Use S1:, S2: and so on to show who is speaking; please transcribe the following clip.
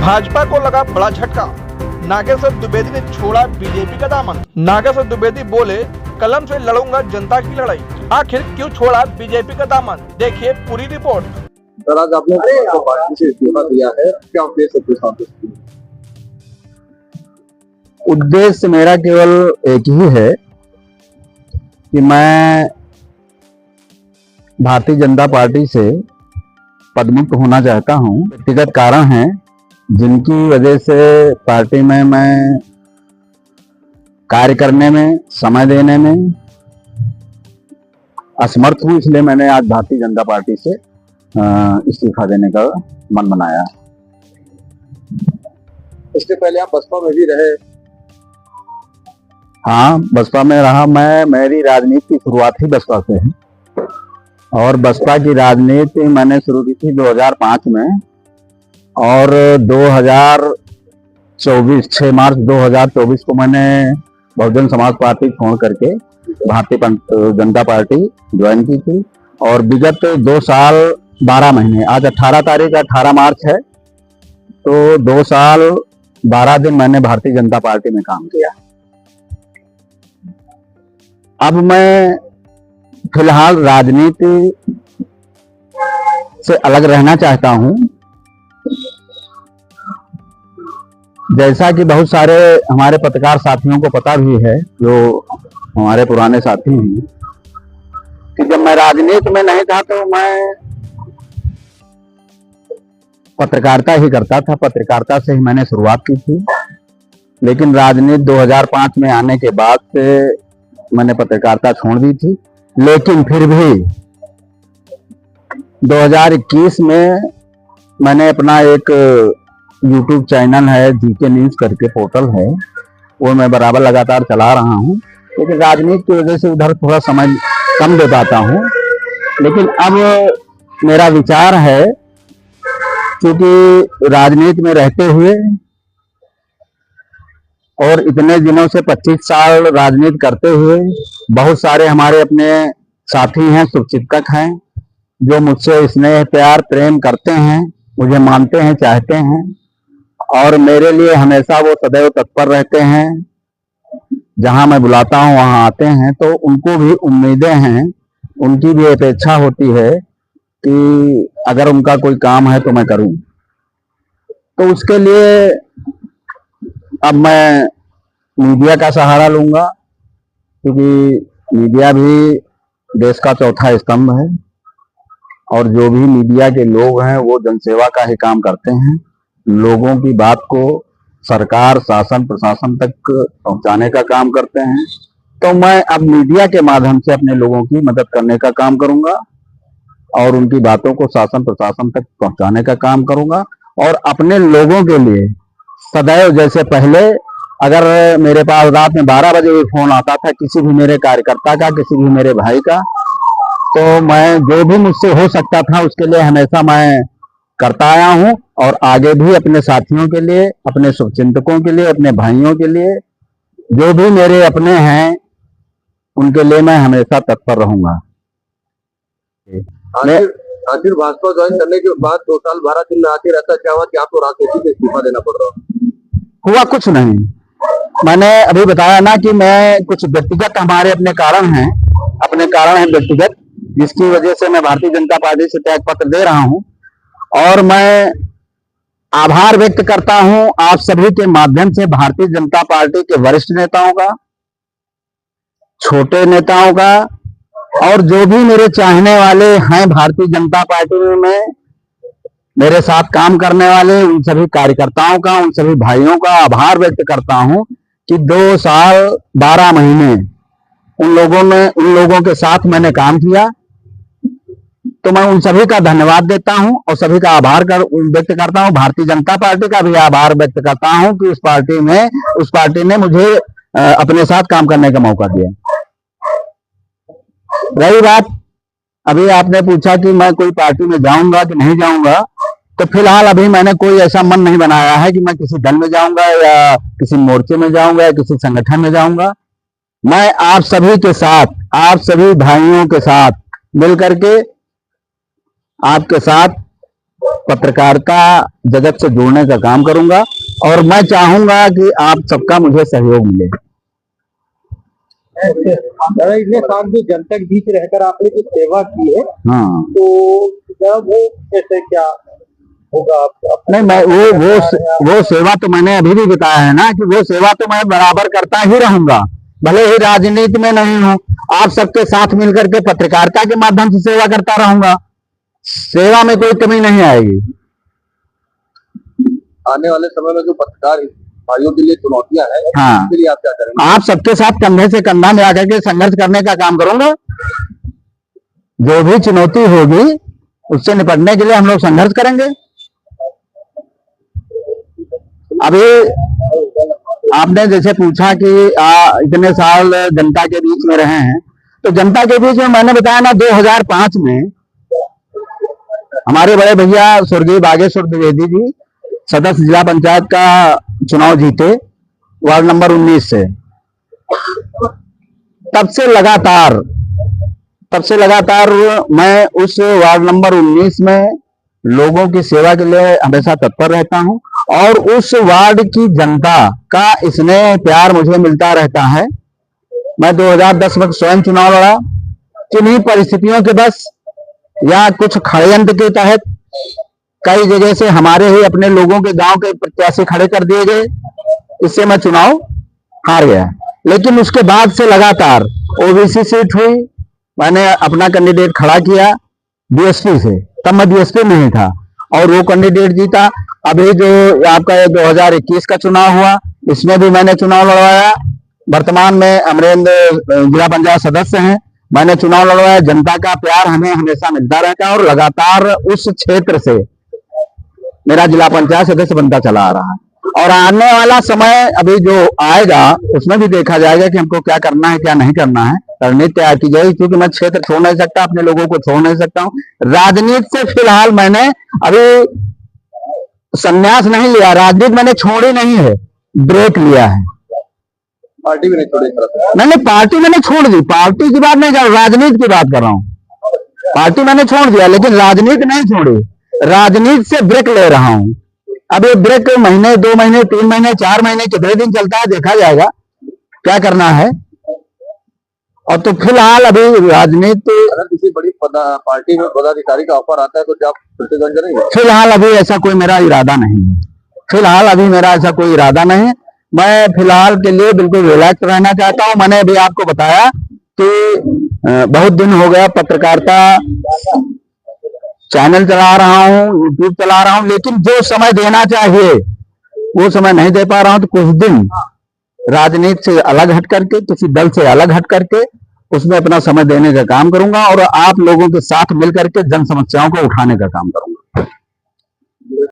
S1: भाजपा को लगा बड़ा झटका। नागेश्वर द्विवेदी ने छोड़ा बीजेपी का दामन। नागेश्वर द्विवेदी बोले, कलम से लड़ूंगा जनता की लड़ाई। आखिर क्यों छोड़ा बीजेपी का दामन, देखिए पूरी रिपोर्ट।
S2: सर, आज आपने पार्टी से इस्तीफा दिया है, क्या उद्देश्य है?
S3: उद्देश्य मेरा केवल एक ही है कि मैं भारतीय जनता पार्टी से पदमुक्त होना चाहता हूं। व्यक्तिगत कारण हैं जिनकी वजह से पार्टी में मैं कार्य करने में, समय देने में असमर्थ हूं, इसलिए मैंने आज भारतीय जनता पार्टी से इस्तीफा देने का मन बनाया।
S2: इसके पहले आप बसपा में भी रहे?
S3: हाँ, बसपा में रहा। मेरी राजनीति की शुरुआत ही बसपा से है और बसपा की राजनीति मैंने शुरू की थी 2005 में और 6 मार्च 2024 को मैंने बहुजन समाज पार्टी छोड़ करके भारतीय जनता पार्टी ज्वाइन की थी और विगत 2 साल 12 महीने, आज 18 तारीख 18 मार्च है, तो 2 साल 12 दिन मैंने भारतीय जनता पार्टी में काम किया। अब मैं फिलहाल राजनीति से अलग रहना चाहता हूं। जैसा कि बहुत सारे हमारे पत्रकार साथियों को पता भी है, जो हमारे पुराने साथी हैं, कि जब मैं राजनीति में नहीं था तो मैं पत्रकारिता ही करता था। पत्रकारिता से ही मैंने शुरुआत की थी, लेकिन राजनीति 2005 में आने के बाद से मैंने पत्रकारिता छोड़ दी थी। लेकिन फिर भी 2021 में मैंने अपना एक YouTube चैनल है, जीके न्यूज करके पोर्टल है, वो मैं बराबर लगातार चला रहा हूँ, लेकिन राजनीति की वजह से उधर थोड़ा समय कम दे पाता हूँ। लेकिन अब मेरा विचार है, क्योंकि राजनीति में रहते हुए और इतने दिनों से 25 साल राजनीति करते हुए बहुत सारे हमारे अपने साथी हैं, शुभचिंतक हैं, जो मुझसे स्नेह, प्यार, प्रेम करते हैं, मुझे मानते हैं, चाहते हैं और मेरे लिए हमेशा वो सदैव तत्पर रहते हैं। जहां मैं बुलाता हूं वहां आते हैं, तो उनको भी उम्मीदें हैं, उनकी भी अपेक्षा होती है कि अगर उनका कोई काम है तो मैं करूं। तो उसके लिए अब मैं मीडिया का सहारा लूंगा, क्योंकि मीडिया भी देश का चौथा स्तंभ है और जो भी मीडिया के लोग हैं वो जनसेवा का ही काम करते हैं। लोगों की बात को सरकार, शासन, प्रशासन तक पहुंचाने का काम करते हैं। तो मैं अब मीडिया के माध्यम से अपने लोगों की मदद करने का काम करूंगा और उनकी बातों को शासन, प्रशासन तक पहुंचाने का काम करूंगा और अपने लोगों के लिए सदैव, जैसे पहले अगर मेरे पास रात में 12 बजे भी फोन आता था किसी भी मेरे कार्यकर्ता का, किसी भी मेरे भाई का, तो मैं जो भी मुझसे हो सकता था उसके लिए हमेशा मैं करता आया हूं और आगे भी अपने साथियों के लिए, अपने शुभचिंतकों के लिए, अपने भाइयों के लिए, जो भी मेरे अपने हैं उनके लिए मैं हमेशा तत्पर रहूंगा।
S2: आखिर भाजपा ज्वाइन करने के बाद 2 साल 12 दिन में आखिर ऐसा क्या हुआ कि आपको राजनीति में इस्तीफा देना पड़ रहा?
S3: हुआ कुछ नहीं, मैंने अभी बताया ना कि मैं कुछ व्यक्तिगत हमारे अपने कारण हैं व्यक्तिगत, जिसकी वजह से मैं भारतीय जनता पार्टी से त्याग पत्र दे रहा हूं और मैं आभार व्यक्त करता हूं आप सभी के माध्यम से भारतीय जनता पार्टी के वरिष्ठ नेताओं का, छोटे नेताओं का और जो भी मेरे चाहने वाले हैं भारतीय जनता पार्टी में मेरे साथ काम करने वाले, उन सभी कार्यकर्ताओं का, उन सभी भाइयों का आभार व्यक्त करता हूं कि 2 साल 12 महीने उन लोगों के साथ मैंने काम किया। तो मैं उन सभी का धन्यवाद देता हूं और सभी का आभार व्यक्त करता हूं। भारतीय जनता पार्टी का भी आभार व्यक्त करता हूं कि उस पार्टी ने मुझे अपने साथ काम करने का मौका दिया। रही बात, अभी आपने पूछा कि मैं कोई पार्टी में जाऊंगा कि नहीं जाऊंगा, तो फिलहाल अभी मैंने कोई ऐसा मन नहीं बनाया है कि मैं किसी दल में जाऊंगा या किसी मोर्चे में जाऊंगा या किसी संगठन में जाऊंगा। मैं आप सभी के साथ, आप सभी भाइयों के साथ मिलकर के आपके साथ पत्रकारिता जगत से जोड़ने का काम करूंगा और मैं चाहूंगा कि आप सबका मुझे सहयोग मिले।
S2: दादा इतने साल जो जनता के बीच रहकर आपने जो सेवा की है,
S3: हाँ,
S2: तो क्या वो कैसे क्या होगा
S3: नहीं, मैं वो सेवा तो मैंने अभी भी बताया है ना कि वो सेवा तो मैं बराबर करता ही रहूंगा, भले ही राजनीति में नहीं हूं। आप सबके साथ मिलकर के पत्रकारिता के माध्यम से सेवा करता रहूंगा, सेवा में कोई कमी नहीं आएगी।
S2: आने वाले समय में जो पत्रकार भाइयों के लिए चुनौतियां हैं,
S3: हाँ,
S2: उसके लिए आप क्या करेंगे?
S3: आप सबके साथ कंधे से कंधा मिला करके संघर्ष करने का काम करूंगा। जो भी चुनौती होगी उससे निपटने के लिए हम लोग संघर्ष करेंगे। अभी आपने जैसे पूछा कि इतने साल जनता के बीच में रहे हैं, तो जनता के बीच में मैंने बताया ना 2005 में हमारे बड़े भैया स्वर्गीय बागेश्वर द्विवेदी जी सदस्य जिला पंचायत का चुनाव जीते वार्ड नंबर 19 से। तब से लगातार मैं उस वार्ड नंबर 19 में लोगों की सेवा के लिए हमेशा तत्पर रहता हूं और उस वार्ड की जनता का स्नेह प्यार मुझे मिलता रहता है। मैं 2010 में स्वयं चुनाव लड़ा, किन्हीं परिस्थितियों के बस या कुछ षड्यंत्र के तहत कई जगह से हमारे ही अपने लोगों के गांव के प्रत्याशी खड़े कर दिए गए, इससे मैं चुनाव हार गया। लेकिन उसके बाद से लगातार ओबीसी सीट हुई, मैंने अपना कैंडिडेट खड़ा किया बीएसपी से, तब मैं बीएसपी में ही था और वो कैंडिडेट जीता। अभी जो आपका 2021 का चुनाव हुआ, इसमें भी मैंने चुनाव लड़वाया। वर्तमान में अमरेंद्र जिला पंचायत सदस्य हैं, मैंने चुनाव लड़वाया। जनता का प्यार हमें हमेशा मिलता रहता है और लगातार उस क्षेत्र से मेरा जिला पंचायत सदस्य बनता चला आ रहा है। और आने वाला समय अभी जो आएगा उसमें भी देखा जाएगा कि हमको क्या करना है क्या नहीं करना है, रणनीति तैयार की जाएगी। क्योंकि मैं क्षेत्र छोड़ नहीं सकता, अपने लोगों को छोड़ नहीं सकता हूँ। राजनीति से फिलहाल मैंने अभी संन्यास नहीं लिया, राजनीति मैंने छोड़ी नहीं है, ब्रेक लिया है।
S2: पार्टी भी नहीं छोड़ी?
S3: मैंने पार्टी मैंने छोड़ दी, पार्टी की बात नहीं कर रहा, राजनीति की बात कर रहा हूँ। पार्टी मैंने छोड़ दिया लेकिन राजनीति नहीं छोड़ी, राजनीति से ब्रेक ले रहा हूँ। अब ये ब्रेक महीने 2 महीने 3 महीने 4 महीने कितने दिन चलता है देखा जाएगा, क्या करना है। और तो फिलहाल अभी राजनीति,
S2: अगर किसी बड़ी पार्टी में पदाधिकारी का ऑफर आता है तो क्या आप प्रतिद्वंद करेंगे?
S3: फिलहाल अभी ऐसा कोई मेरा इरादा नहीं है, फिलहाल अभी मेरा ऐसा कोई इरादा नहीं है। मैं फिलहाल के लिए बिल्कुल रिलैक्स रहना चाहता हूं। मैंने अभी आपको बताया कि बहुत दिन हो गया पत्रकारिता चैनल चला रहा हूं, यूट्यूब चला रहा हूं, लेकिन जो समय देना चाहिए वो समय नहीं दे पा रहा हूं। तो कुछ दिन राजनीति से अलग हट करके, किसी दल से अलग हट करके उसमें अपना समय देने का काम करूंगा और आप लोगों के साथ मिलकर के जन समस्याओं को उठाने का काम करूंगा।